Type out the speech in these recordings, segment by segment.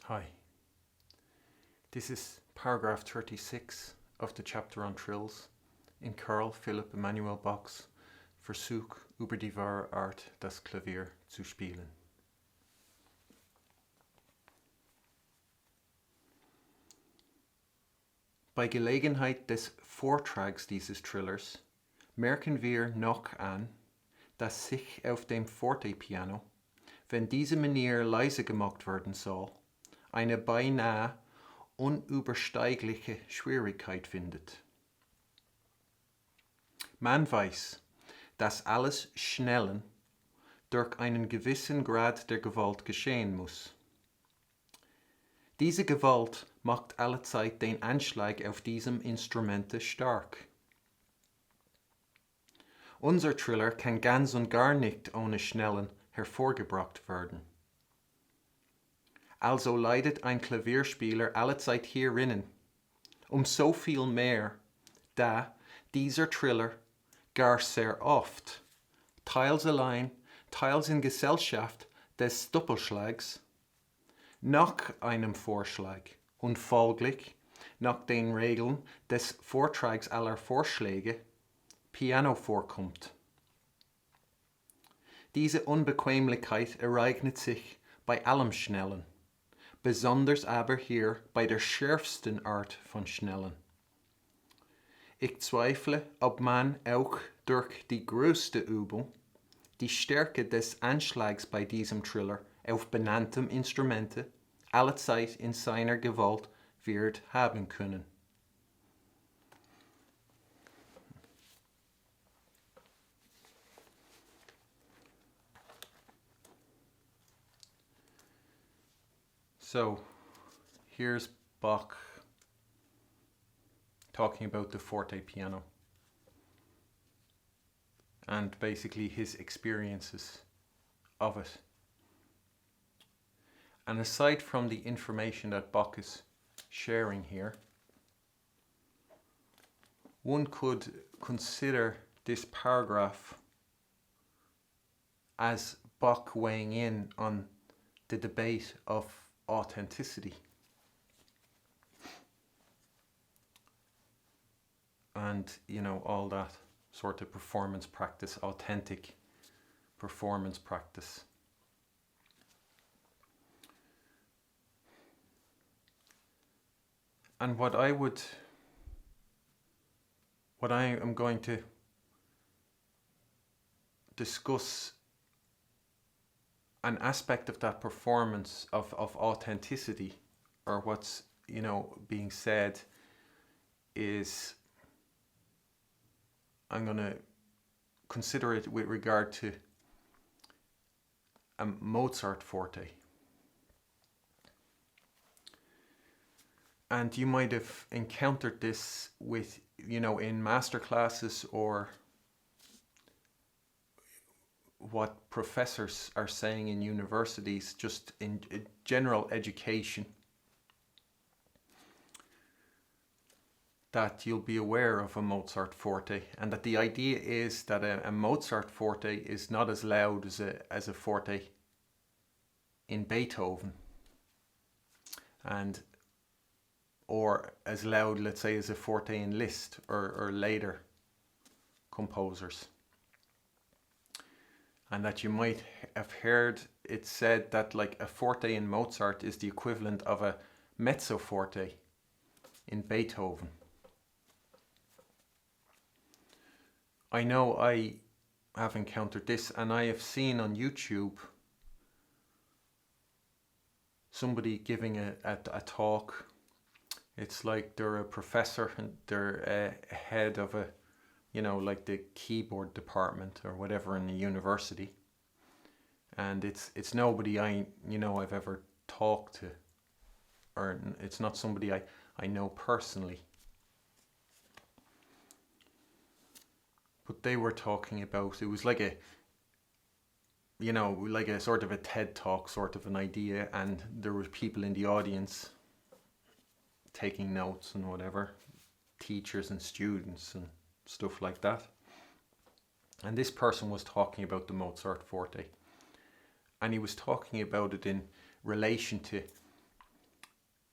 Hi, this is paragraph 36 of the chapter on Trills in Karl Philipp Emanuel Bach's Versuch über die wahre Art, das Klavier zu spielen. Bei Gelegenheit des Vortrags dieses Trillers merken wir noch an, dass sich auf dem Fortepiano, wenn diese Manier leise gemacht werden soll, eine beinahe unübersteigliche Schwierigkeit findet. Man weiß, dass alles Schnellen durch einen gewissen Grad der Gewalt geschehen muss. Diese Gewalt macht allezeit den Anschlag auf diesem Instrumente stark. Unser Triller kann ganz und gar nicht ohne Schnellen hervorgebracht werden. Also leidet ein Klavierspieler allezeit hierinnen, so viel mehr, da dieser Triller gar sehr oft, teils allein, teils in Gesellschaft des Doppelschlags, nach einem Vorschlag und folglich nach den Regeln des Vortrags aller Vorschläge Piano vorkommt. Diese Unbequemlichkeit ereignet sich bei allem Schnellen, besonders aber hier bei der schärfsten Art von Schnellen. Ich zweifle, ob man auch durch die größte Übung die Stärke des Anschlags bei diesem Triller auf benanntem Instrumente allezeit in seiner Gewalt wird haben können. So, here's Bach talking about the forte piano and basically his experiences of it. And aside from the information that Bach is sharing here, one could consider this paragraph as Bach weighing in on the debate of authenticity. And, all that sort of performance practice, authentic performance practice. And what I am going to discuss an aspect of that performance of authenticity, or what's being said, is I'm going to consider it with regard to a Mozart forte. And you might have encountered this with, in master classes, or what professors are saying in universities, just in general education, that you'll be aware of a Mozart forte, and that the idea is that a Mozart forte is not as loud as a forte in Beethoven, or as loud, let's say, as a forte in Liszt or later composers. And that you might have heard it said that like a forte in Mozart is the equivalent of a mezzo forte in Beethoven. I know I have encountered this, and I have seen on YouTube somebody giving a talk. It's like they're a professor and they're a head of a, like the keyboard department or whatever in the university. And it's nobody I've ever talked to, or it's not somebody I know personally. But they were talking about, it was like a sort of a TED talk sort of an idea, and there were people in the audience taking notes and whatever, teachers and students and stuff like that. And this person was talking about the Mozart forte, and he was talking about it in relation to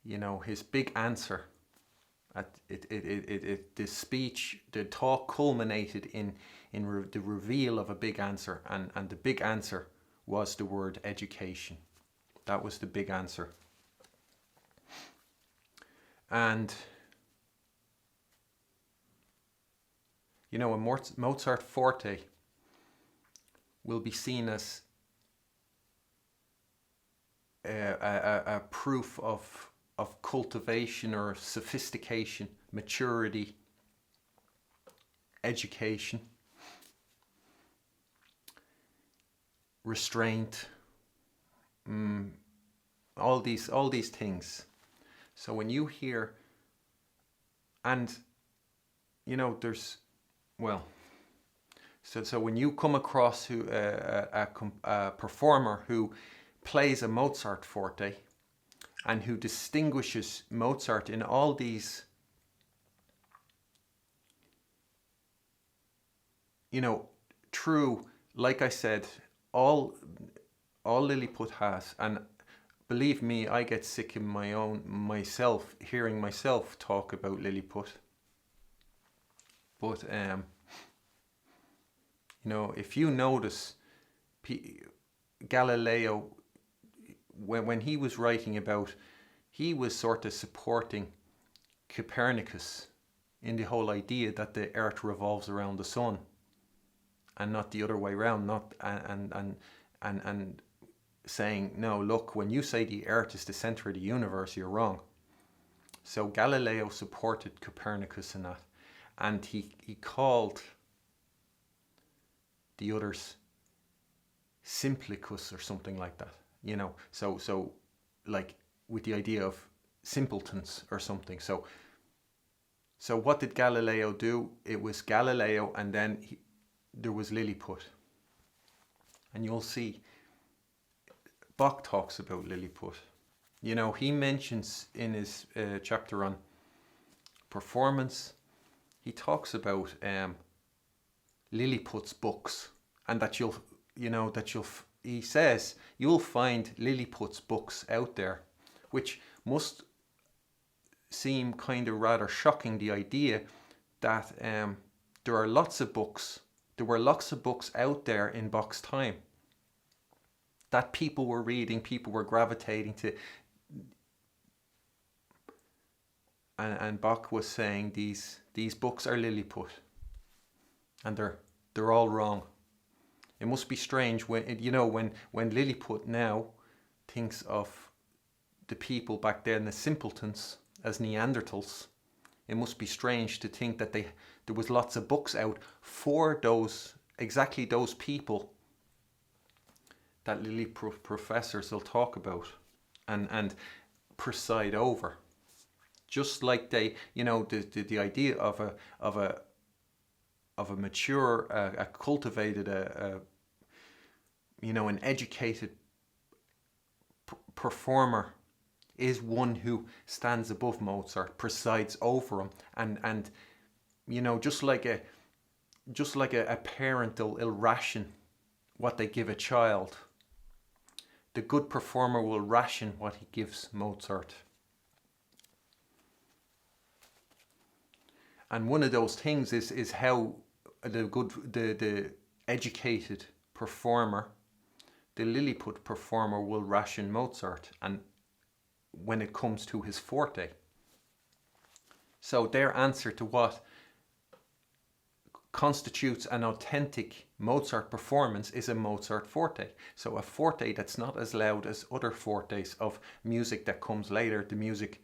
you know, his big answer. The speech, the talk culminated in the reveal of a big answer, and the big answer was the word education. That was the big answer. And you know, a Mozart forte will be seen as a proof of cultivation or sophistication, maturity, education, restraint, all these things. So when you hear, and you know, there's, well, so when you come across a performer who plays a Mozart forte and who distinguishes Mozart in all these, you know, true, like I said, all Lilliput has, and believe me, I get sick in myself hearing myself talk about Lilliput. But you know, if you notice, Galileo, when he was writing about, he was sort of supporting Copernicus in the whole idea that the Earth revolves around the sun, and not the other way around. Not and saying, no, look, when you say the Earth is the center of the universe, you're wrong. So Galileo supported Copernicus in that, and he called the others simplicus or something like that, you know, so like with the idea of simpletons or something. So what did Galileo do? It was Galileo, and then there was Lilliput. And you'll see Bach talks about Lilliput. You know, he mentions in his chapter on performance, he talks about Lilliput's books, and that he says you'll find Lilliput's books out there, which must seem kind of rather shocking, the idea that there were lots of books out there in Bach's time that people were reading, people were gravitating to, and Bach was saying these books are Lilliput, and they're all wrong. It must be strange when Lilliput now thinks of the people back then as simpletons, as Neanderthals. It must be strange to think that there was lots of books out for exactly those people that Lilliput professors will talk about and preside over. Just like they, you know, the idea of a mature, a cultivated, an educated performer is one who stands above Mozart, presides over him, and you know, just like a parent will ration what they give a child, the good performer will ration what he gives Mozart. And one of those things is how the educated performer, the Lilliput performer, will ration Mozart, and when it comes to his forte. So their answer to what constitutes an authentic Mozart performance is a Mozart forte. So a forte that's not as loud as other fortes of music that comes later, the music,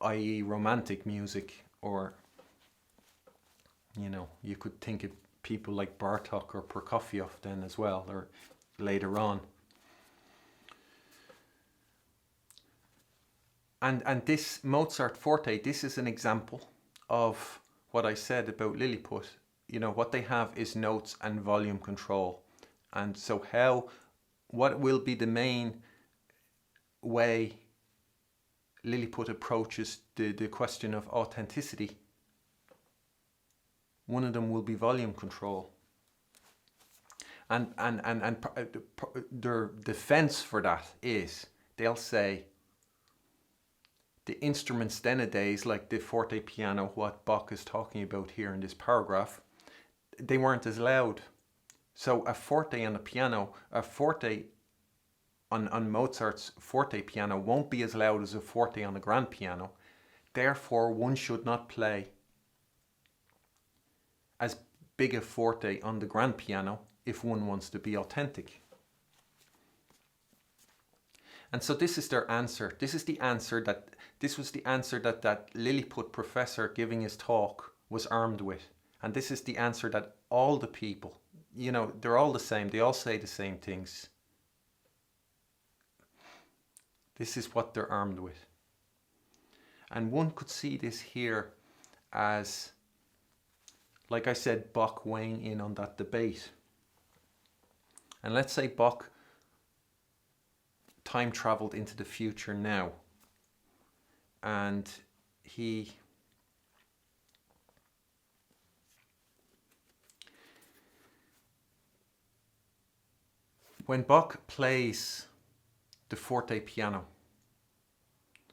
i.e. romantic music, or, you know, you could think of people like Bartók or Prokofiev then as well, or later on. And this Mozart forte, this is an example of what I said about Lilliput. You know, what they have is notes and volume control. And so what will be the main way Lilliput approaches the question of authenticity? One of them will be volume control. And their defense for that is, they'll say, the instruments then a days, like the forte piano, what Bach is talking about here in this paragraph, they weren't as loud. So a forte on a piano, a forte on Mozart's forte piano won't be as loud as a forte on a grand piano. Therefore, one should not play as big a forte on the grand piano if one wants to be authentic. And so this is their answer. This was the answer that that Lilliput professor giving his talk was armed with. And this is the answer that all the people, you know, they're all the same. They all say the same things. This is what they're armed with. And one could see this here as, like I said, Bach weighing in on that debate. And let's say Bach time traveled into the future now, and when Bach plays the forte piano,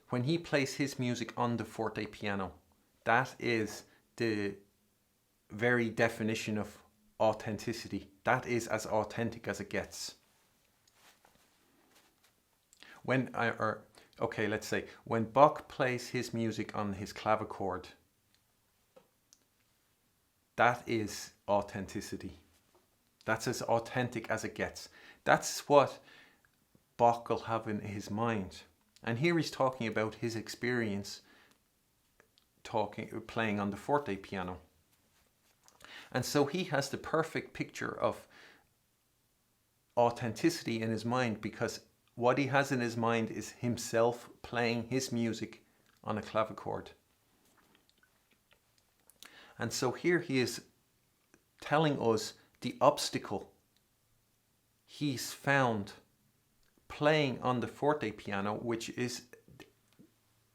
when he plays his music on the forte piano, that is the very definition of authenticity. That is as authentic as it gets. Let's say when Bach plays his music on his clavichord, that is authenticity. That's as authentic as it gets. That's what Bach will have in his mind. And here he's talking about his experience playing on the forte piano. And so he has the perfect picture of authenticity in his mind, because what he has in his mind is himself playing his music on a clavichord. And so here he is telling us the obstacle he's found playing on the forte piano, which is,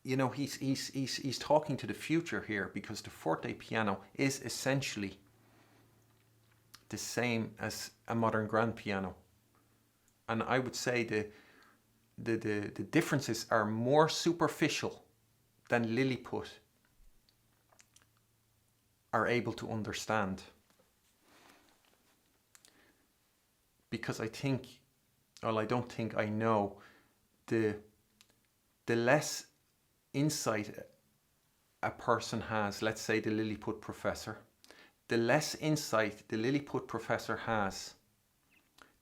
you know, he's talking to the future here, because the forte piano is essentially the same as a modern grand piano. And I would say the differences are more superficial than Lilliput are able to understand. Because I don't think I know, the less insight a person has, let's say the Lilliput professor, the less insight the Lilliput professor has,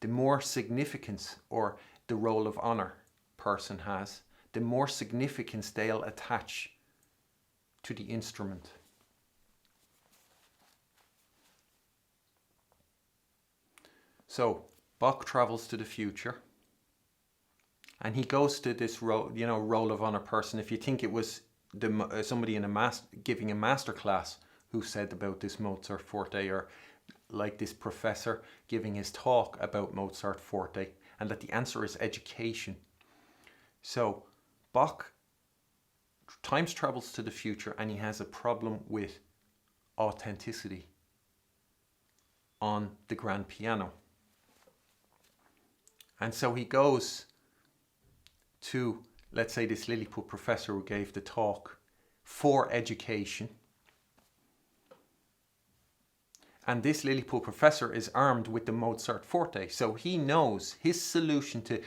the more significance, or the role of honor person has, the more significance they'll attach to the instrument. So Bach travels to the future, and he goes to this role of honor person. If you think it was somebody in giving a master class who said about this Mozart forte, or like this professor giving his talk about Mozart forte, and that the answer is education. So Bach time travels to the future, and he has a problem with authenticity on the grand piano. And so he goes to, let's say, this Lilliput professor who gave the talk for education. And this Lilliput professor is armed with the Mozart forte. So he knows his solution to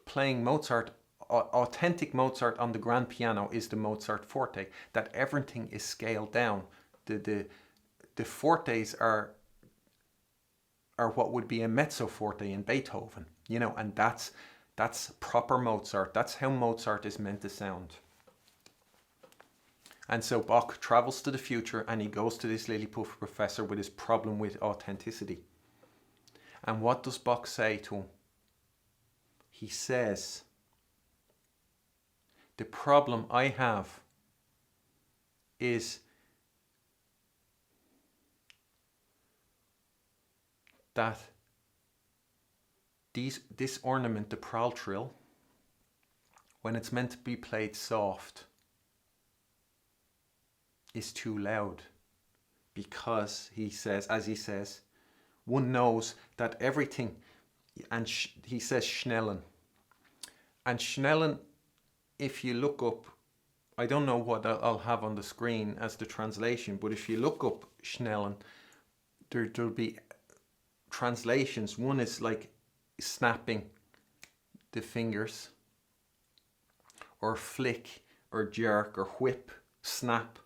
playing Mozart, authentic Mozart on the grand piano, is the Mozart forte. That everything is scaled down. The fortes are what would be a mezzo forte in Beethoven, you know, and that's proper Mozart. That's how Mozart is meant to sound. And so Bach travels to the future, and he goes to this Lilliput professor with his problem with authenticity. And what does Bach say to him? He says, the problem I have is that this ornament, the prowl trill, when it's meant to be played soft, is too loud. Because he says, one knows that everything, and he says schnellen. And schnellen, if you look up I don't know what I'll have on the screen as the translation, but if you look up schnellen, there'll be translations. One is like snapping the fingers, or flick, or jerk, or whip, snap,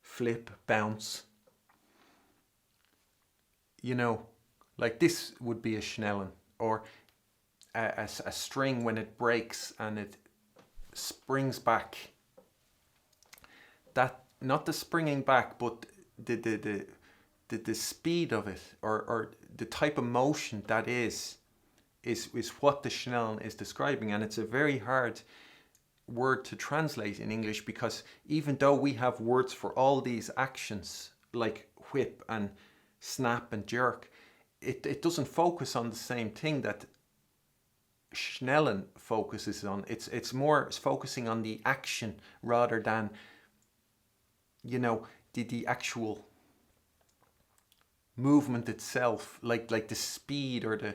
flip, bounce. You know, like this would be a schnellen, or a string when it breaks and it springs back. That, not the springing back, but the speed of it, or the type of motion that is what the schnellen is describing. And it's a very hard word to translate in English, because even though we have words for all these actions like whip and snap and jerk, it doesn't focus on the same thing that schnellen focuses on. It's more focusing on the action rather than, you know, the actual movement itself, like the speed or the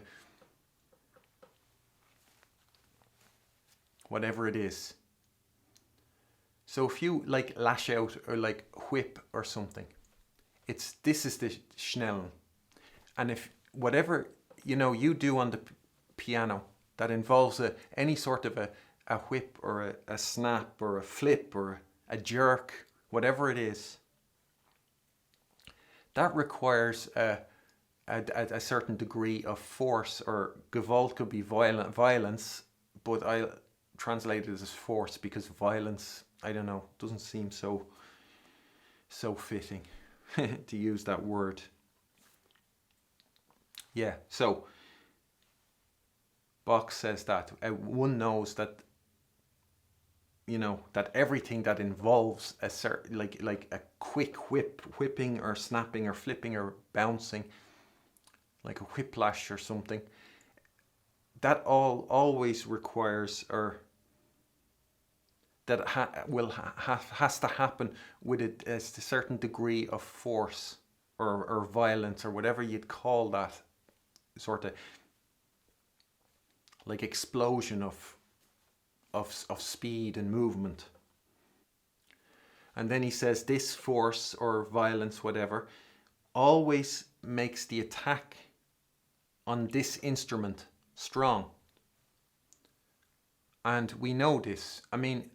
whatever it is. So if you like lash out or like whip or something, this is the schnellen. And if whatever, you know, you do on the piano that involves any sort of a whip or a snap or a flip or a jerk, whatever it is, that requires a certain degree of force, or Gewalt could be violence, but I translate it as force because violence, I don't know, doesn't seem so fitting to use that word. Yeah, so Bach says that one knows that, you know, that everything that involves a certain, like a quick whipping or snapping or flipping or bouncing, like a whiplash or something, that always requires, or that has to happen with a certain degree of force or violence, or whatever you'd call that sort of like explosion of speed and movement. And then he says this force or violence, whatever, always makes the attack on this instrument strong. And we know this. I mean,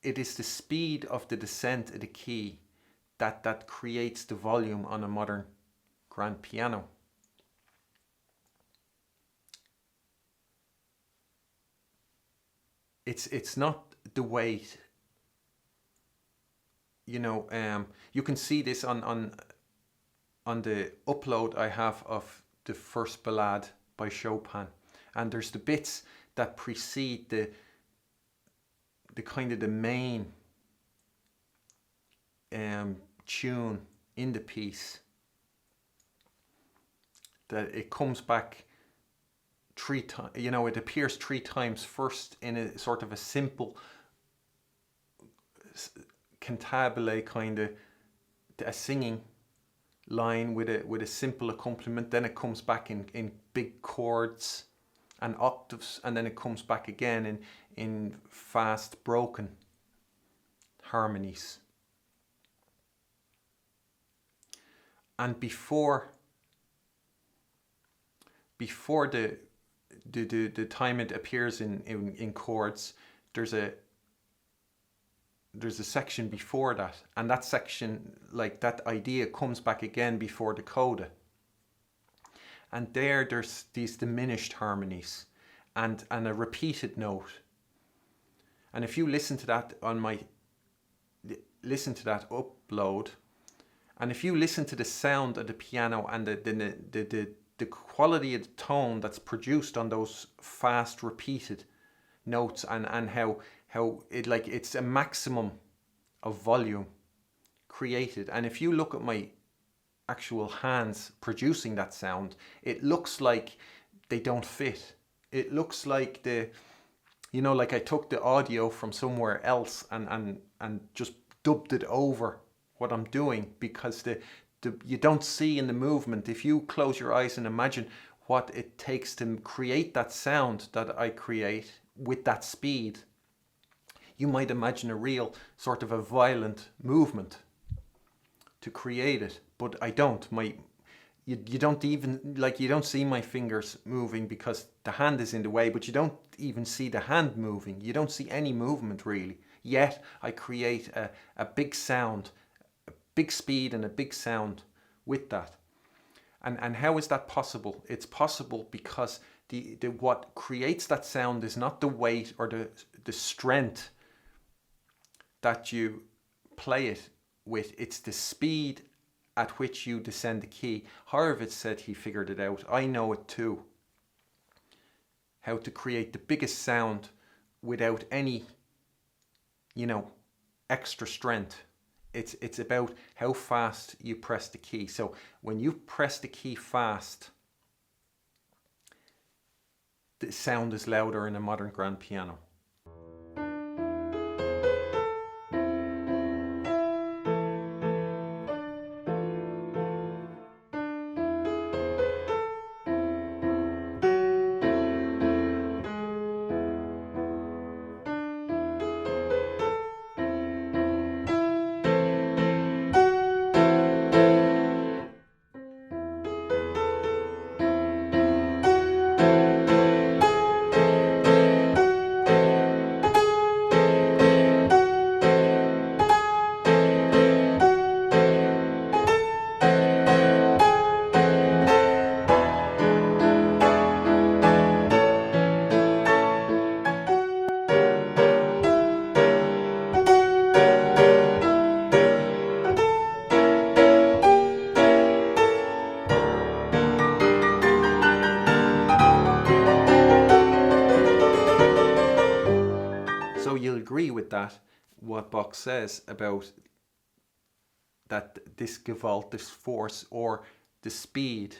it is the speed of the descent of the key that creates the volume on a modern grand piano. It's not the weight. You know, you can see this on the upload I have of the first ballade by Chopin, and there's the bits that precede the kind of the main tune in the piece, that it comes back 3 times, you know, it appears 3 times, first in a sort of a simple cantabile kind of a singing line with a simple accompaniment, then it comes back in big chords and octaves, and then it comes back again in fast broken harmonies. And before the time it appears in chords, there's a section before that, and that section, like that idea, comes back again before the coda. And there's these diminished harmonies and a repeated note. And if you listen to that upload, and if you listen to the sound of the piano and the quality of the tone that's produced on those fast repeated notes, and how it's a maximum of volume created. And if you look at my actual hands producing that sound, it looks like they don't fit. It looks like like I took the audio from somewhere else and just dubbed it over what I'm doing, because you don't see in the movement. If you close your eyes and imagine what it takes to create that sound that I create with that speed, You might imagine a real sort of a violent movement to create it, but I don't. You don't even, like, you don't see my fingers moving because the hand is in the way, but you don't even see the hand moving. You don't see any movement really. Yet I create a big sound, a big speed and a big sound with that. And how is that possible? It's possible because the what creates that sound is not the weight or the strength that you play it with. It's the speed at which you descend the key. Horowitz said he figured it out. I know it too. How to create the biggest sound without any, extra strength. It's about how fast you press the key. So when you press the key fast, the sound is louder in a modern grand piano. So you'll agree with that, what Bach says about that this Gewalt, this force, or the speed,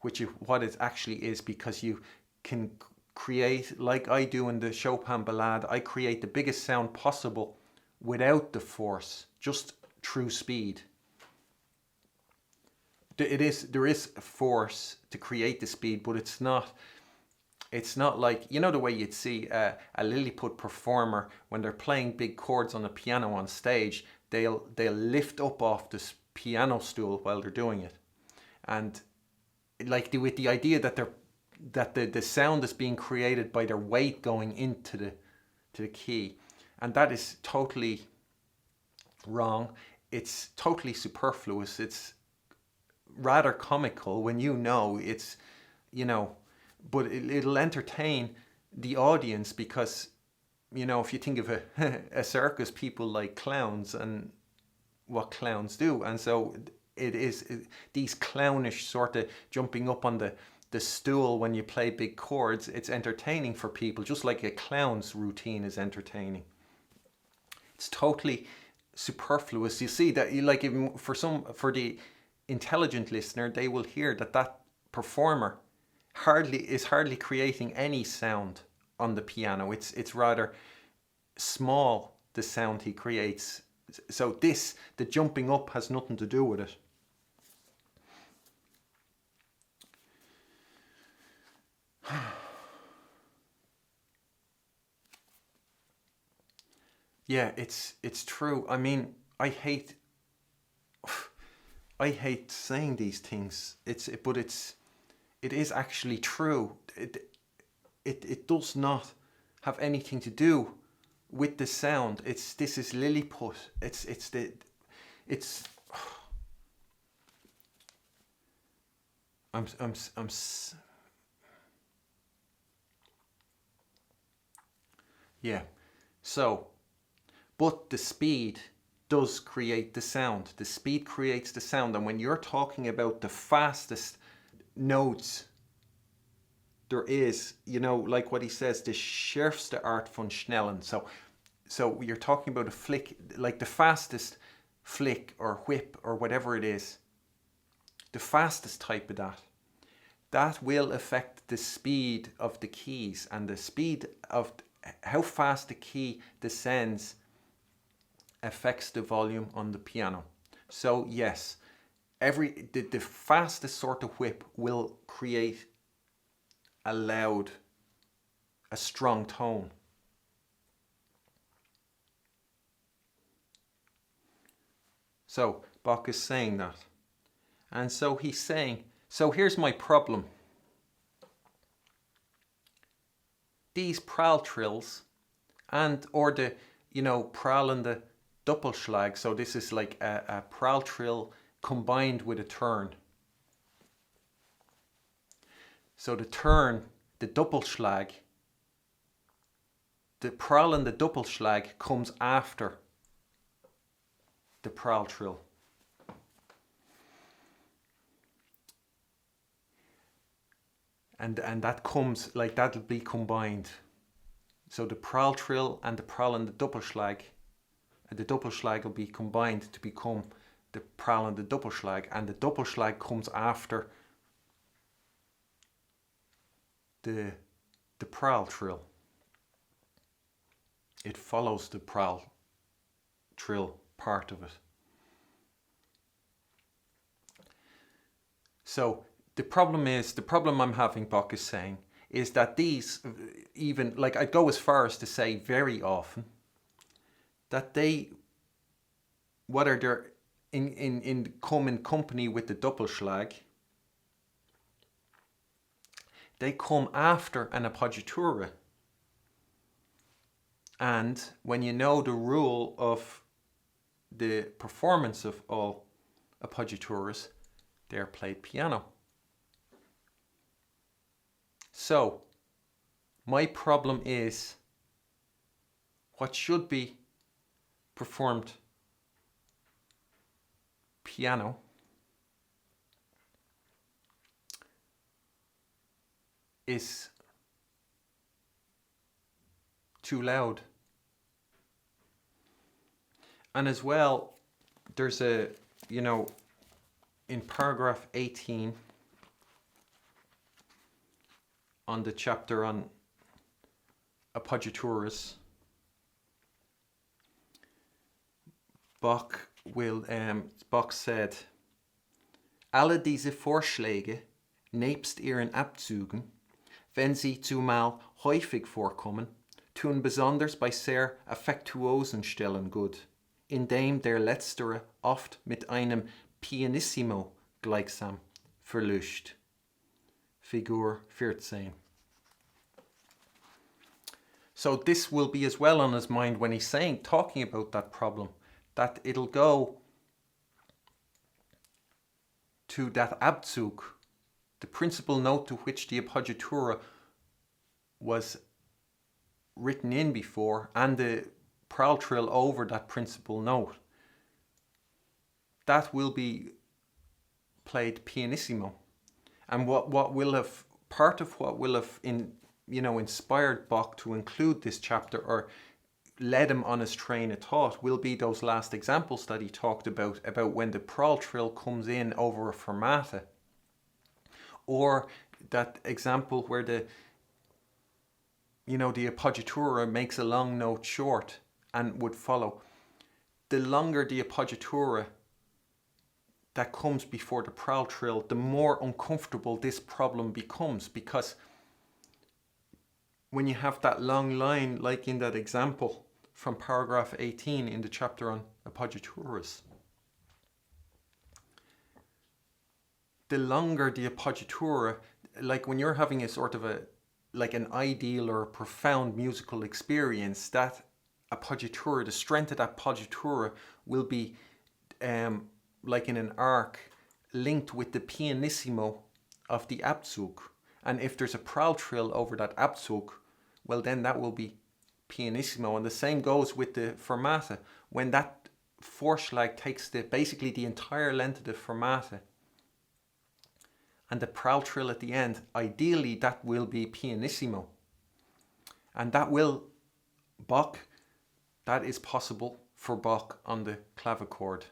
what it actually is, because you can create, like I do in the Chopin Ballade, I create the biggest sound possible without the force, just through speed. There is a force to create the speed, but it's not like, the way you'd see a Lilliput performer when they're playing big chords on a piano on stage. They'll lift up off this piano stool while they're doing it, and like with the idea that the sound is being created by their weight going into the key, and that is totally wrong. It's totally superfluous. It's rather comical when it's but it'll entertain the audience, because if you think of a circus, people like clowns and what clowns do, and so these clownish sort of jumping up on the stool when you play big chords. It's entertaining for people, just like a clown's routine is entertaining. It's totally superfluous. You see that, like, even for the intelligent listener, they will hear that performer is hardly creating any sound on the piano. It's rather small, the sound he creates. So the jumping up has nothing to do with it. Yeah, it's true. I mean, I hate saying these things. But it is actually true. It does not have anything to do with the sound. This is Lilliput. Yeah. So, but the speed does create the sound. The speed creates the sound, and when you're talking about the fastest notes there is, like what he says, the schärfste Art von Schnellen. So you're talking about a flick, like the fastest flick or whip or whatever it is, the fastest type of that will affect the speed of the keys, and the speed of how fast the key descends affects the volume on the piano. So yes, the fastest sort of whip will create a strong tone. So Bach is saying that. And so he's saying, so here's my problem. These Prall trills or the, Prall and the Doppelschlag. So this is like a Prall trill combined with a turn. So the turn, the Doppelschlag, the Prall and the Doppelschlag comes after the Prall trill. And that comes, like, that'll be combined. So the Prall trill and the Prall and the Doppelschlag will be combined to become the Prall and the Doppelschlag, and the Doppelschlag comes after the Prall trill. It follows the Prall trill part of it. So the problem I'm having, Bach is saying, is that these, even, like, I'd go as far as to say very often, that they, whether they're come in company with the Doppelschlag, they come after an appoggiatura. And when you know the rule of the performance of all appoggiaturas, they're played piano. So, my problem is what should be performed piano is too loud. And as well, there's a, in paragraph 18 on the chapter on appoggiaturas, Bach said, alle diese Vorschläge, nebst ihren Abzügen, wenn sie zumal häufig vorkommen, tun besonders bei sehr affektuosen Stellen gut, indem der letztere oft mit einem pianissimo gleichsam verluscht. Figur 14. So this will be as well on his mind when he's talking about that problem, that it'll go to that Abzug, the principal note to which the appoggiatura was written in before, and the Prall trill over that principal note. That will be played pianissimo. And what will have, part of what will have inspired Bach to include this chapter, or led him on his train of thought, will be those last examples that he talked about when the Prall trill comes in over a fermata, or that example where the appoggiatura makes a long note short and would follow. The longer the appoggiatura that comes before the Prall trill, the more uncomfortable this problem becomes, because when you have that long line, like in that example from paragraph 18 in the chapter on appoggiaturas, the longer the appoggiatura, like when you're having a sort of an ideal or a profound musical experience, that appoggiatura, the strength of that appoggiatura will be like in an arc linked with the pianissimo of the Abzug. And if there's a Prall trill over that Abzug, well, then that will be pianissimo. And the same goes with the fermata. When that Vorschlag takes basically the entire length of the fermata, and the Prall trill at the end, ideally that will be pianissimo. And that is possible for Bach on the clavichord.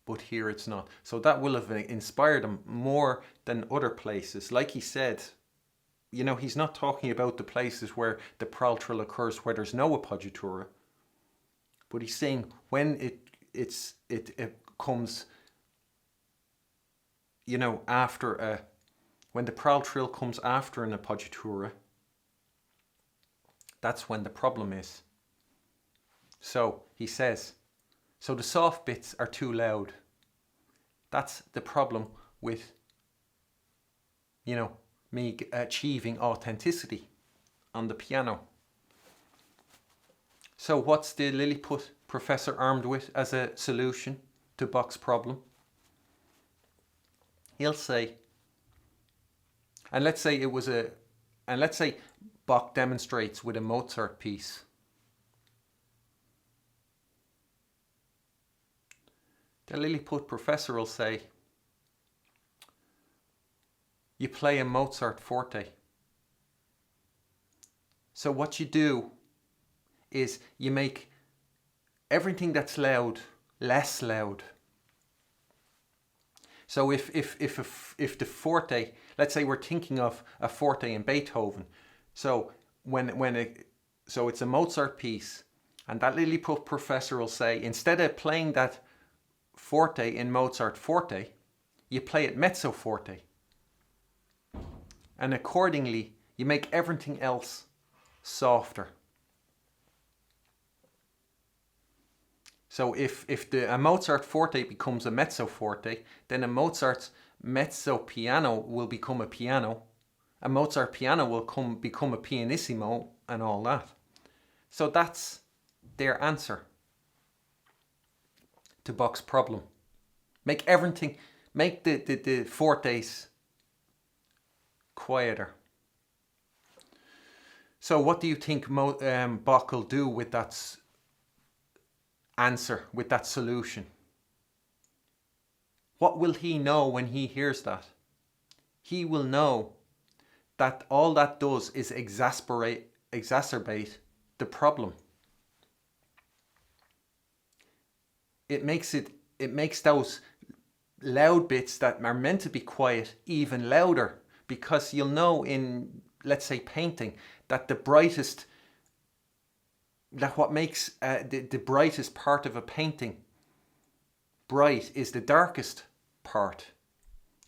But here it's not. So that will have inspired him more than other places. Like he said, he's not talking about the places where the Prall trill occurs where there's no appoggiatura. But he's saying when it comes, after when the Prall trill comes after an appoggiatura, that's when the problem is. So he says, So the soft bits are too loud. That's the problem with, me achieving authenticity on the piano. So what's the Lilliput professor armed with as a solution to Bach's problem? He'll say, and let's say Bach demonstrates with a Mozart piece. The Lilliput professor will say, you play a Mozart forte. So what you do is you make everything that's loud less loud. So if the forte, let's say we're thinking of a forte in Beethoven, so so it's a Mozart piece, and that Lilliput professor will say, instead of playing that forte in Mozart forte, you play it mezzo forte, and accordingly you make everything else softer. So if a Mozart forte becomes a mezzo forte, then a Mozart's mezzo piano will become a piano. A Mozart piano will become a pianissimo and all that. So that's their answer to Bach's problem. Make the fortes quieter. So what do you think Bach will do with that answer, with that solution? What will he know when he hears that? He will know that all that does is exacerbate the problem. It makes those loud bits that are meant to be quiet even louder, because you'll know in, let's say, painting, that what makes the brightest part of a painting bright is the darkest part,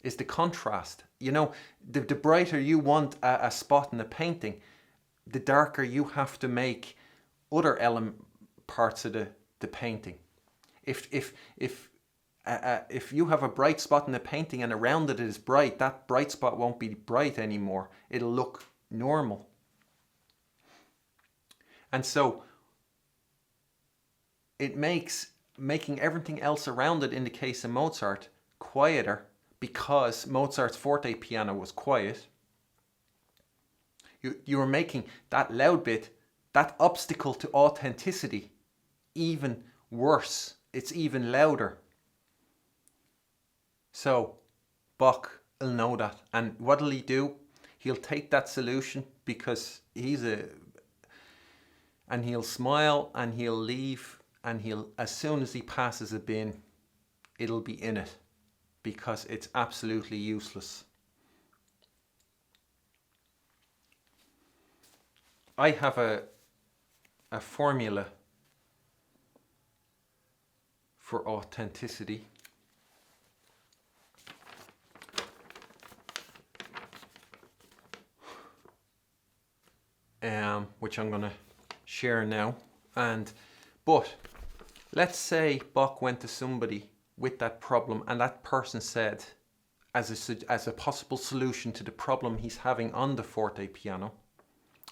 is the contrast. The brighter you want a spot in a painting, the darker you have to make other parts of the painting. If you have a bright spot in a painting and around it is bright, that bright spot won't be bright anymore. It'll look normal. And so it makes making everything else around it, in the case of Mozart, quieter, because Mozart's forte piano was quiet. You are making that loud bit, that obstacle to authenticity, even worse. It's even louder. So Bach will know that. And what'll he do? He'll take that solution, because and he'll smile and he'll leave, and as soon as he passes a bin, it'll be in it, because it's absolutely useless. I have a formula for authenticity. Which I'm going to share now. But let's say Bach went to somebody with that problem, and that person said, as a possible solution to the problem he's having on the forte piano,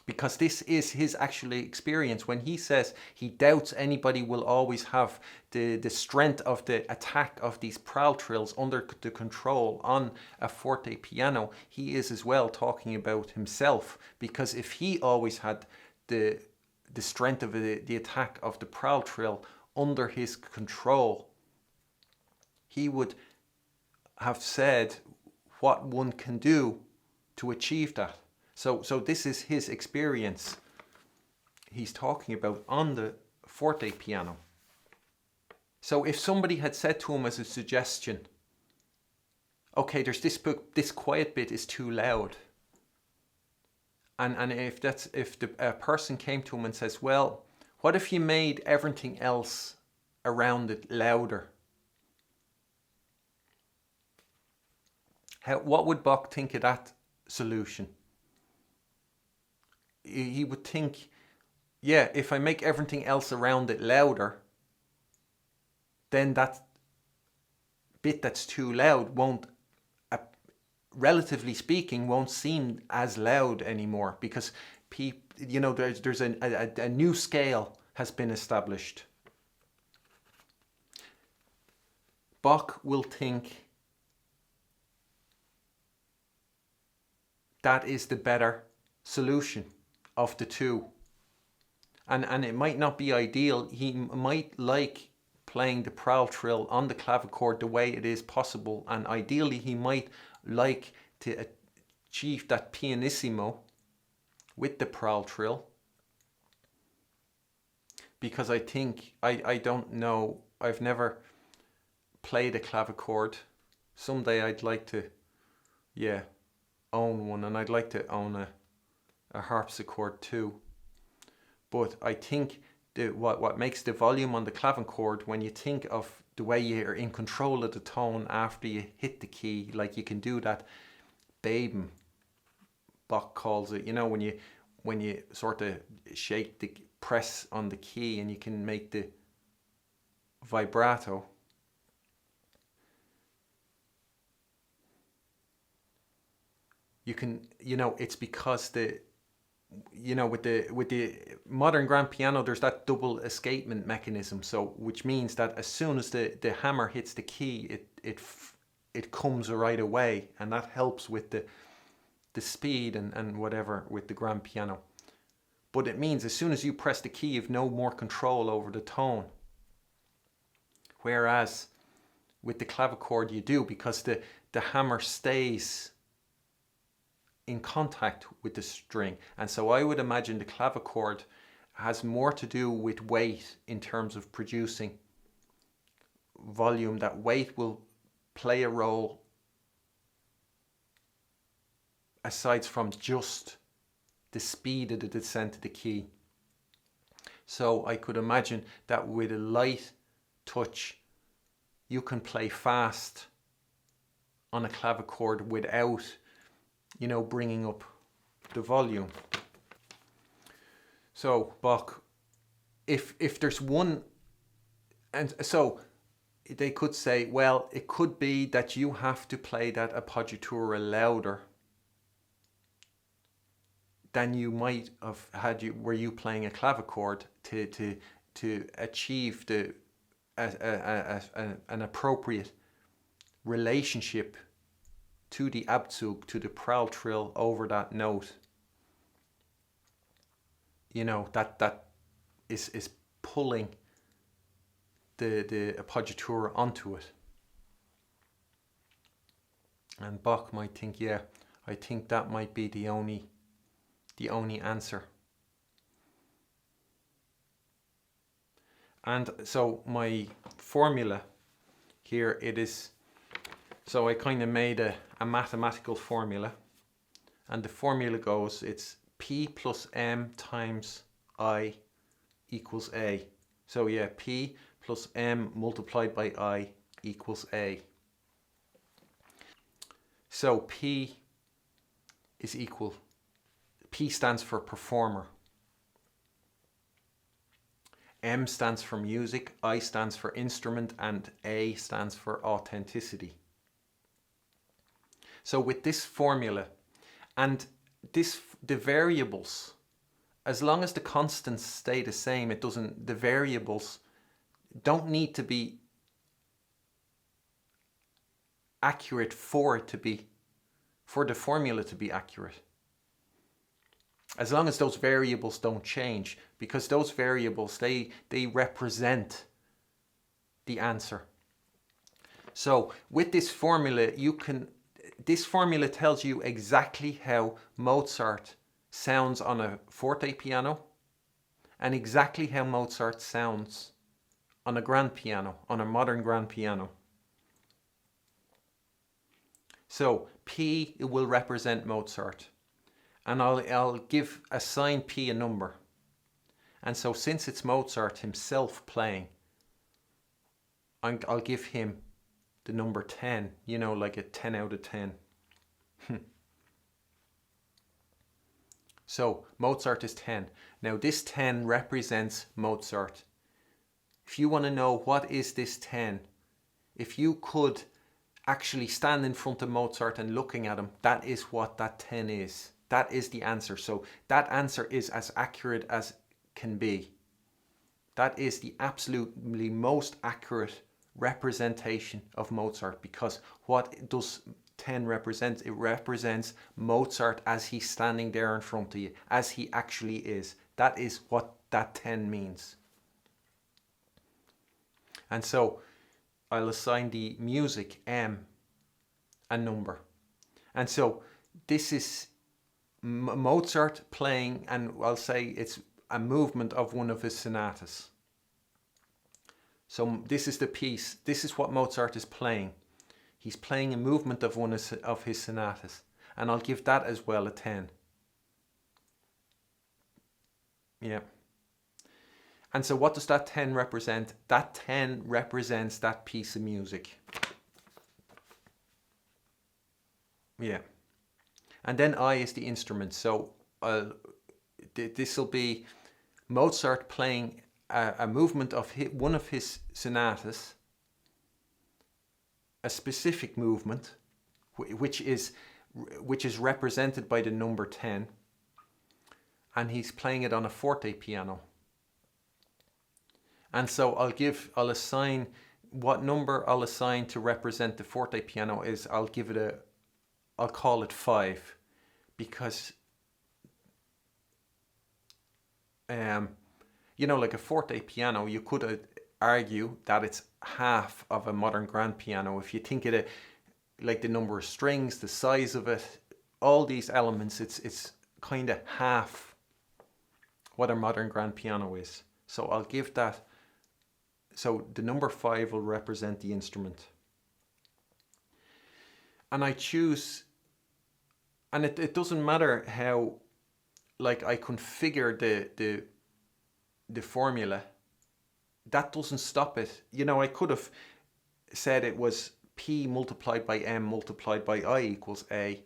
because this is his actually experience, when he says he doubts anybody will always have the strength of the attack of these prowl trills under the control on a forte piano, he is as well talking about himself, because if he always had the strength of the attack of the prowl trill under his control, he would have said what one can do to achieve that. So this is his experience he's talking about on the forte piano. So if somebody had said to him as a suggestion, okay, there's this quiet bit is too loud, and if a person came to him and says, well, what if you made everything else around it louder? What would Bach think of that solution? He would think, yeah, if I make everything else around it louder, then that bit that's too loud won't, relatively speaking, won't seem as loud anymore, because there's a new scale has been established. Bach will think that is the better solution of the two. And it might not be ideal. He might like playing the prowl trill on the clavichord the way it is possible, and ideally he might like to achieve that pianissimo with the prowl trill, because I think, I don't know, I've never played a clavichord. Someday I'd like to own one, and I'd like to own a harpsichord too. But I think what makes the volume on the clavichord, when you think of the way you're in control of the tone after you hit the key, like you can do that beben, Bach calls it, when you sort of shake the press on the key and you can make the vibrato. You can, it's because with the modern grand piano, there's that double escapement mechanism. So, which means that as soon as the hammer hits the key, it comes right away, and that helps with the speed and whatever with the grand piano. But it means as soon as you press the key, you've no more control over the tone. Whereas with the clavichord you do, because the hammer stays in contact with the string. And so I would imagine the clavichord has more to do with weight in terms of producing volume. That weight will play a role aside from just the speed of the descent of the key. So I could imagine that with a light touch you can play fast on a clavichord without bringing up the volume. So Bach, if there's one, and so they could say, well, it could be that you have to play that appoggiatura louder than you might have had were you playing a clavichord to achieve an appropriate relationship to the Abzug, to the prowl trill over that note. That is pulling the appoggiatura onto it. And Bach might think, I think that might be the only answer. And so my formula here, it is, so I kind of made a mathematical formula, and the formula goes, it's P plus M times I equals A. So P plus M multiplied by I equals A. So P is equal, P stands for performer, M stands for music, I stands for instrument, and A stands for authenticity. So with this formula and the variables, as long as the constants stay the same, the variables don't need to be accurate for the formula to be accurate. As long as those variables don't change, because those variables, they represent the answer. So with this formula, this formula tells you exactly how Mozart sounds on a forte piano and exactly how Mozart sounds on a grand piano, on a modern grand piano. So P, it will represent Mozart, and I'll assign P a number. And so since it's Mozart himself playing, I'll give him the number 10, like a 10 out of 10. So Mozart is 10. Now this 10 represents Mozart If you want to know what is this 10, if you could actually stand in front of Mozart and looking at him, that is what that 10 is. That is the answer. So that answer is as accurate as can be. That is the absolutely most accurate representation of Mozart, because what does 10 represent? It represents Mozart as he's standing there in front of you, as he actually is. That is what that 10 means. And so I'll assign the music M a number. And so this is Mozart playing, and I'll say it's a movement of one of his sonatas. So this is the piece, this is what Mozart is playing. He's playing a movement of one of his sonatas, and I'll give that as well a 10. Yeah. And so what does that 10 represent? That 10 represents that piece of music. Yeah. And then I is the instrument. So this will be Mozart playing a movement of one of his sonatas, a specific movement, which is represented by the number 10, and he's playing it on a forte piano. And so I'll assign what number I'll assign to represent the forte piano is, I'll call it 5, because you know, like a forte piano, you could argue that it's half of a modern grand piano. If you think of it like the number of strings, the size of it, all these elements, it's kind of half what a modern grand piano is. So I'll give that. So the number 5 will represent the instrument. And I choose, and it doesn't matter how, like, I configure the formula, that doesn't stop it. You know, I could have said it was P multiplied by M multiplied by I equals A,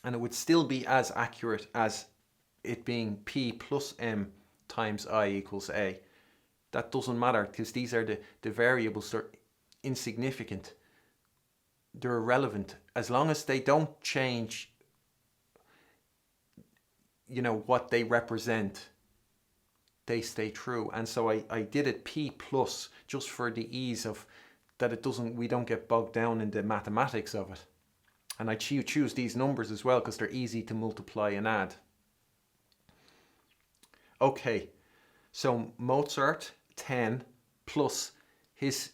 and it would still be as accurate as it being P plus M times I equals A. That doesn't matter, because these are the variables. They're insignificant. They're irrelevant. As long as they don't change, you know, what they represent, they stay true. And so I did it P plus, just for the ease of that, we don't get bogged down in the mathematics of it. And I choose these numbers as well because they're easy to multiply and add. Okay, so Mozart 10 plus his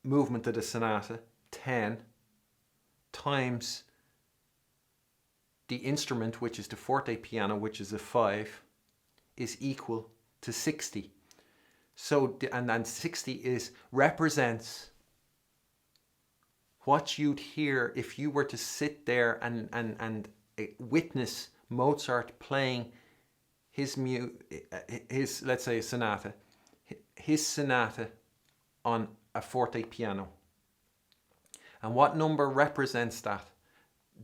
movement of the sonata 10 times the instrument, which is the forte piano, which is a 5, is equal to 60. So, and then 60 represents what you'd hear if you were to sit there and witness Mozart playing his let's say a sonata, his sonata on a forte piano. And what number represents that?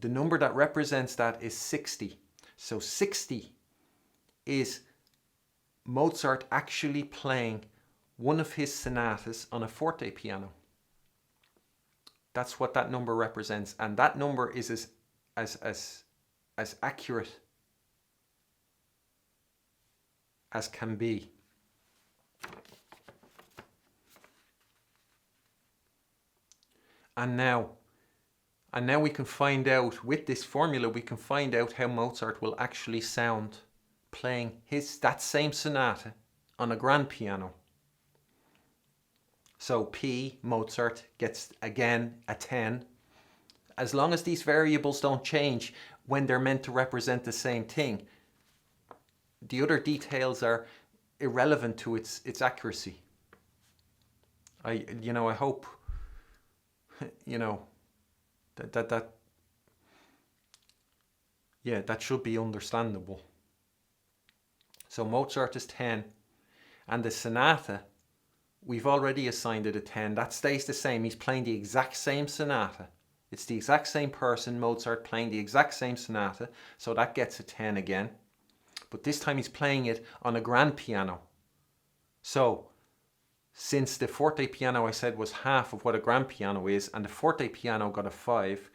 The number that represents that is 60. So 60 is Mozart actually playing one of his sonatas on a forte piano. That's what that number represents, and that number is as accurate as can be. And now we can find out, with this formula, we can find out how Mozart will actually sound playing that same sonata on a grand piano. So P, Mozart, gets again a 10. As long as these variables don't change when they're meant to represent the same thing, the other details are irrelevant to its accuracy. I hope, that should be understandable. So Mozart is 10, and the sonata, we've already assigned it a 10. That stays the same. He's playing the exact same sonata. It's the exact same person, Mozart, playing the exact same sonata, so that gets a 10 again. But this time he's playing it on a grand piano. So since the forte piano I said was half of what a grand piano is, and the forte piano got a 5,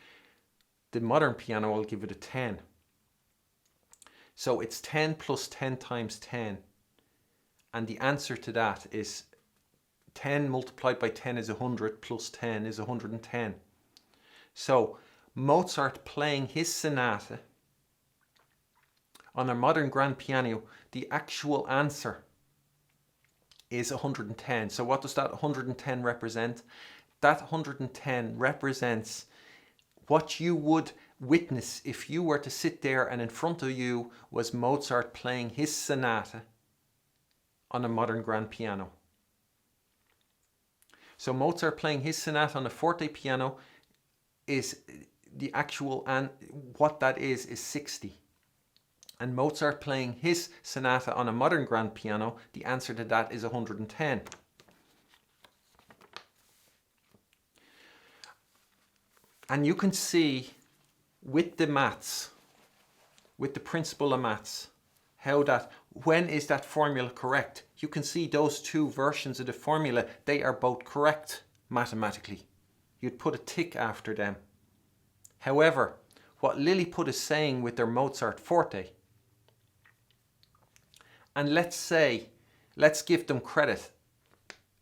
the modern piano will give it a 10. So it's 10 plus 10 times 10. And the answer to that is 10 multiplied by 10 is 100, plus 10 is 110. So Mozart playing his sonata on a modern grand piano, the actual answer is 110. So what does that 110 represent? That 110 represents what you would witness if you were to sit there and in front of you was Mozart playing his sonata on a modern grand piano. So Mozart playing his sonata on a forte piano is the actual, and what that is 60. And Mozart playing his sonata on a modern grand piano, the answer to that is 110. And you can see with the maths, with the principle of maths, how that, when is that formula correct? You can see those two versions of the formula, they are both correct mathematically. You'd put a tick after them. However, what Lilliput is saying with their Mozart forte, and let's give them credit,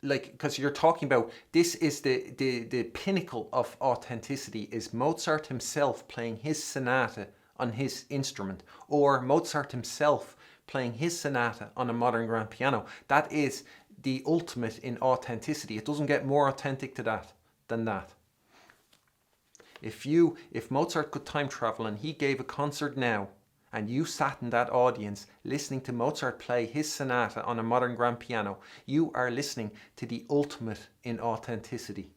like, because you're talking about, this is the pinnacle of authenticity, is Mozart himself playing his sonata on his instrument, or Mozart himself playing his sonata on a modern grand piano. That is the ultimate in authenticity. It doesn't get more authentic to that than that. If Mozart could time travel and he gave a concert now, and you sat in that audience listening to Mozart play his sonata on a modern grand piano, you are listening to the ultimate in authenticity.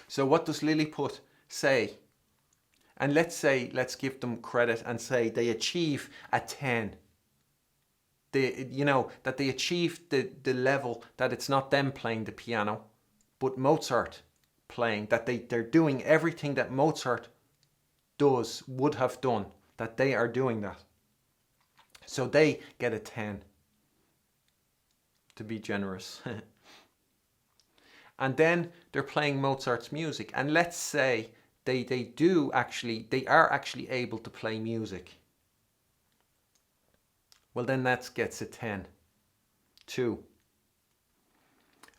So what does Lilliput say? And let's give them credit and say they achieve a 10. That they achieved the level that it's not them playing the piano, but Mozart playing, that they're doing everything that Mozart would have done, that they are doing that. So they get a 10, to be generous. And then they're playing Mozart's music, and let's say they are actually able to play music. Well, then that gets a 10, 2.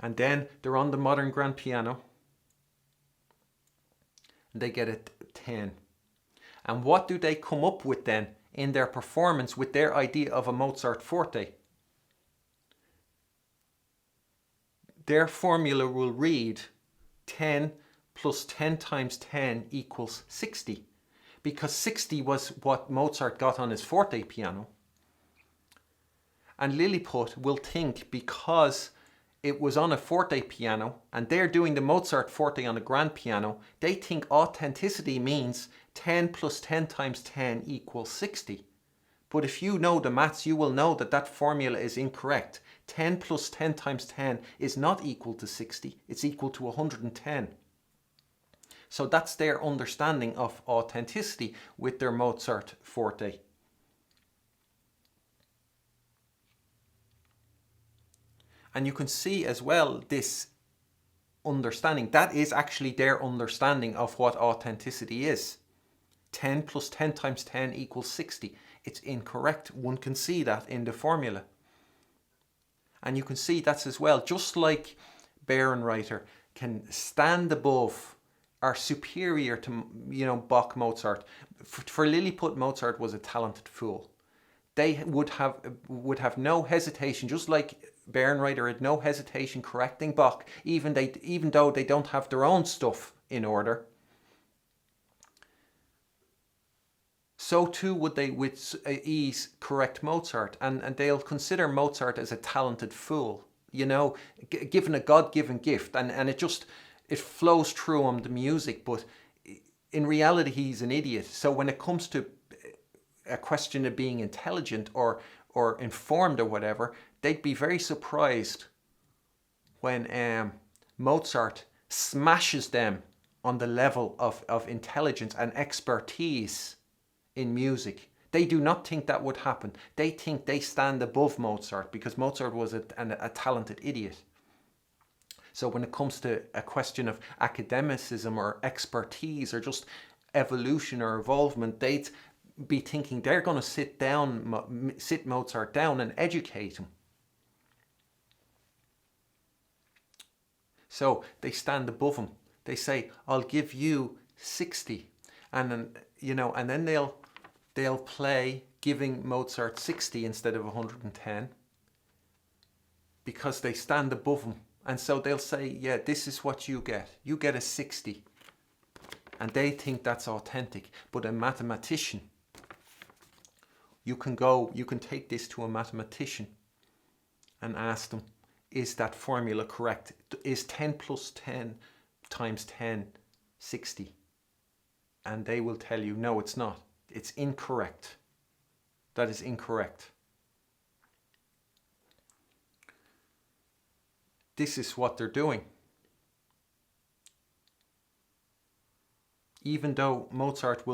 And then they're on the modern grand piano, and they get a 10. And what do they come up with then in their performance with their idea of a Mozart forte? Their formula will read 10 plus 10 times 10 equals 60. Because 60 was what Mozart got on his forte piano. And Lilliput will think, because it was on a forte piano and they're doing the Mozart forte on a grand piano, they think authenticity means 10 plus 10 times 10 equals 60. But if you know the maths, you will know that that formula is incorrect. 10 plus 10 times 10 is not equal to 60. It's equal to 110. So that's their understanding of authenticity with their Mozart forte. And you can see as well this understanding. That is actually their understanding of what authenticity is. 10 plus 10 times 10 equals 60. It's incorrect. One can see that in the formula. And you can see that's as well, just like Bärenreiter can stand above, are superior to, Bach, Mozart. For Lilliput, Mozart was a talented fool. They would have no hesitation, just like Bärenreiter had no hesitation correcting Bach, even though they don't have their own stuff in order. So too would they with ease correct Mozart, and they'll consider Mozart as a talented fool, given a God-given gift, and it flows through him, the music, but in reality he's an idiot. So when it comes to a question of being intelligent or informed or whatever, they'd be very surprised when Mozart smashes them on the level of intelligence and expertise in music. They do not think that would happen. They think they stand above Mozart because Mozart was a talented idiot. So when it comes to a question of academicism or expertise or just evolution or evolvement, they'd be thinking they're going to sit Mozart down and educate him. So they stand above him. They say, I'll give you 60. And then, and then they'll play giving Mozart 60 instead of 110 because they stand above him. And so they'll say, yeah, this is what you get. You get a 60. And they think that's authentic. But a mathematician, you can take this to a mathematician and ask them, is that formula correct? Is 10 plus 10 times 10 60? And they will tell you, no, it's not. It's incorrect. That is incorrect. This is what they're doing. Even though Mozart's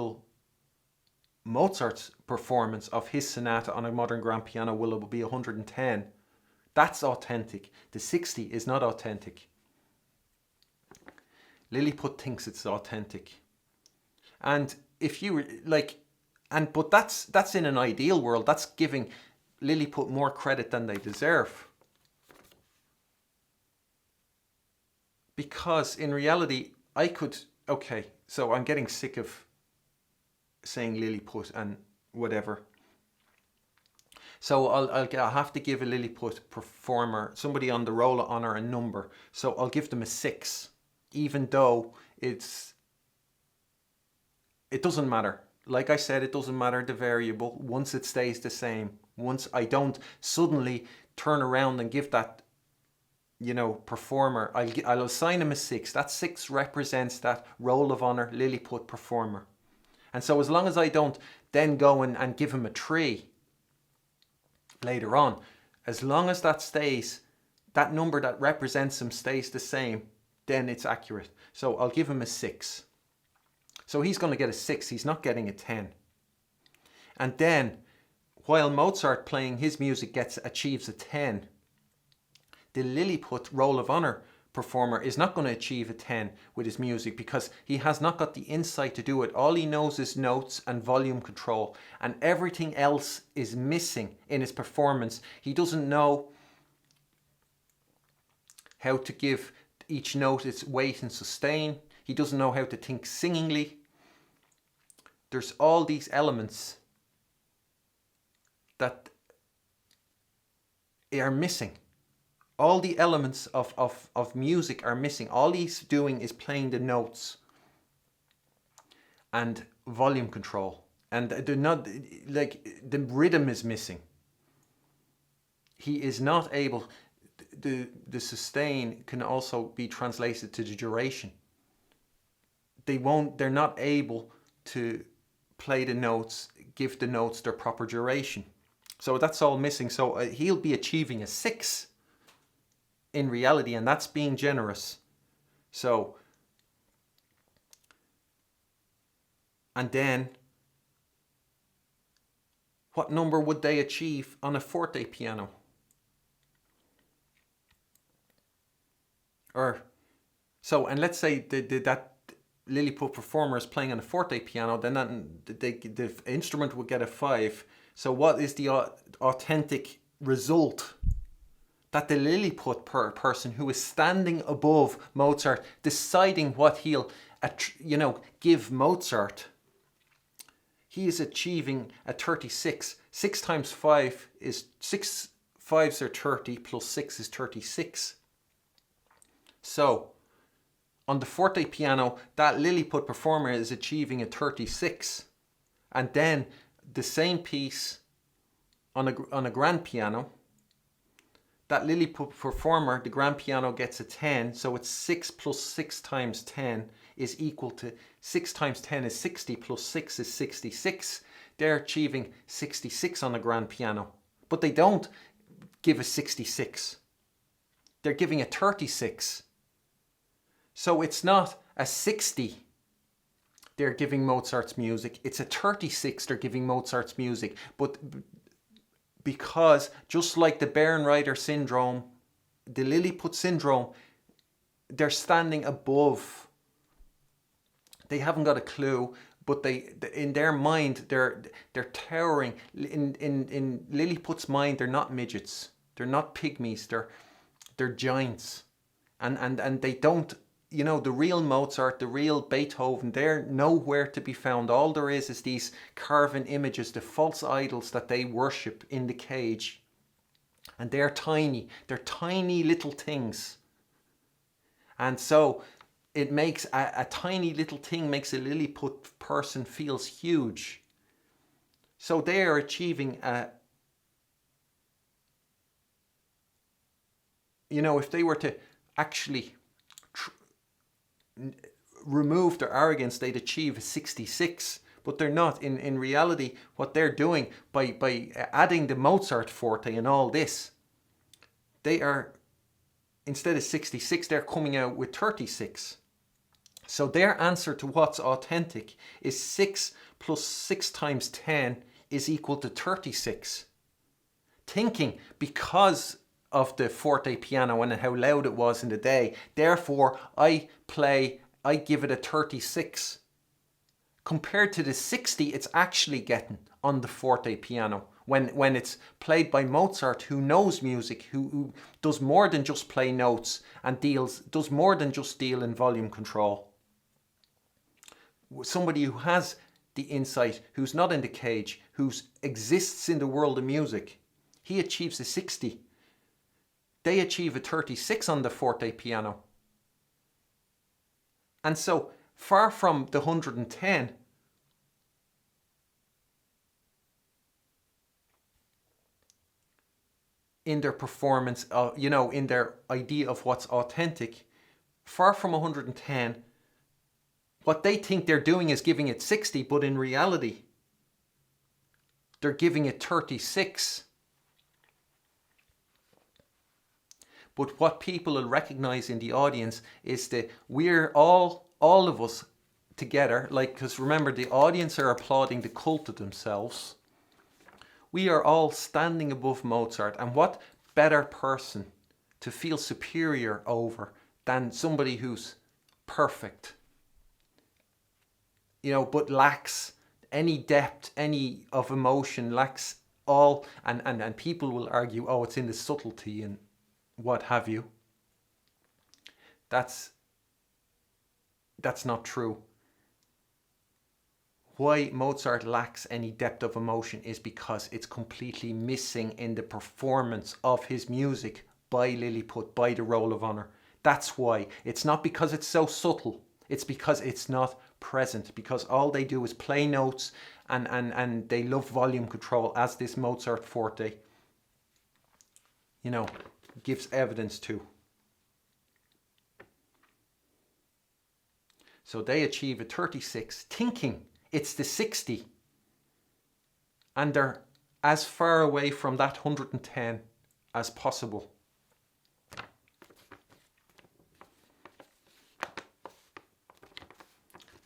performance of his sonata on a modern grand piano will be 110. That's authentic. The 60 is not authentic. Lilliput thinks it's authentic. And if you but that's in an ideal world. That's giving Lilliput more credit than they deserve. Because in reality, so I'm getting sick of saying Lilliput and whatever. So I'll have to give a Lilliput performer, somebody on the Roll of Honor, a number. So I'll give them a 6, even though it doesn't matter. Like I said, it doesn't matter the variable once it stays the same. Once I don't suddenly turn around and give that performer, I'll assign him a 6. That 6 represents that Roll of Honor Lilliput performer. And so as long as I don't then go and give him a 3 later on, as long as that number that represents him stays the same, then it's accurate. So I'll give him a 6. So he's going to get a 6. He's not getting a 10. And then, while Mozart playing his music achieves a 10, the Lilliput Roll of Honor performer is not going to achieve a 10 with his music because he has not got the insight to do it. All he knows is notes and volume control, and everything else is missing in his performance. He doesn't know how to give each note its weight and sustain. He doesn't know how to think singingly. There's all these elements that are missing. All the elements of music are missing. All he's doing is playing the notes and volume control. And the rhythm is missing. He is not able, the sustain can also be translated to the duration. They're not able to play the notes, give the notes their proper duration. So that's all missing. So he'll be achieving a 6 in reality, and that's being generous. So, and then what number would they achieve on a forte piano? And let's say that Lilliput performer is playing on a forte piano, then the instrument would get a 5. So what is the authentic result? That the Lilliput person who is standing above Mozart, deciding what he'll give Mozart, he is achieving a 36. 6 times 5 is 6 5s are 30 plus 6 is 36. So on the forte piano, that Lilliput performer is achieving a 36. And then the same piece on a grand piano, that Lilliput performer, the grand piano, gets a 10. So it's 6 plus 6 times 10 is equal to 6 times 10 is 60 plus 6 is 66. They're achieving 66 on the grand piano. But they don't give a 66. They're giving a 36. So it's not a 60 they're giving Mozart's music. It's a 36 they're giving Mozart's music. But because just like the Bärenreiter syndrome, the Lilliput syndrome, they're standing above. They haven't got a clue, but in their mind, they're towering. In Lilliput's mind, they're not midgets. They're not pygmies. They're giants. And they don't, you know, the real Mozart, the real Beethoven, they're nowhere to be found. All there is these carven images, the false idols that they worship in the cage. And they're tiny. They're tiny little things. And so it makes a tiny little thing makes a Lilliput person feels huge. So they are achieving you know, if they were to actually remove their arrogance, they'd achieve a 66. But they're not. In reality, what they're doing by adding the Mozart forte and all this, they are, instead of 66, they're coming out with 36. So their answer to what's authentic is 6 plus 6 times 10 is equal to 36. Thinking because of the forte piano and how loud it was in the day, therefore I give it a 36. Compared to the 60 it's actually getting on the forte piano when it's played by Mozart, who knows music, who does more than just play notes and does more than just deal in volume control. Somebody who has the insight, who's not in the cage, who exists in the world of music, he achieves a 60. They achieve a 36 on the forte piano. And so, far from the 110, in their performance, you know, in their idea of what's authentic, far from 110, what they think they're doing is giving it 60, but in reality, they're giving it 36. But what people will recognize in the audience is that we're all of us together, like, because remember, the audience are applauding the cult of themselves. We are all standing above Mozart, and what better person to feel superior over than somebody who's perfect, you know, but lacks any depth, any of emotion, lacks all, and people will argue, oh, it's in the subtlety and what have you. That's not true. Why Mozart lacks any depth of emotion is because it's completely missing in the performance of his music by Lilliput, by the Roll of Honor. That's why. It's not because it's so subtle. It's because it's not present. Because all they do is play notes and they love volume control, as this Mozart forte, you know, gives evidence to. So they achieve a 36 thinking it's the 60, and they're as far away from that 110 as possible.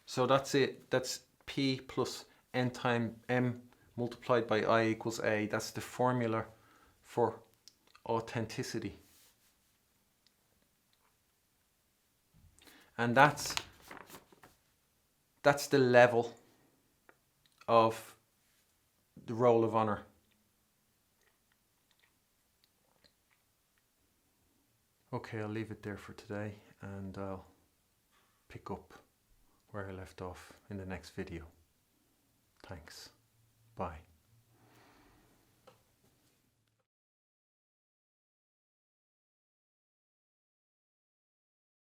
So that's it. That's P plus N times M multiplied by I equals A. That's the formula for authenticity. And that's the level of the Roll of Honor. Okay, I'll leave it there for today, and I'll pick up where I left off in the next video. Thanks. Bye.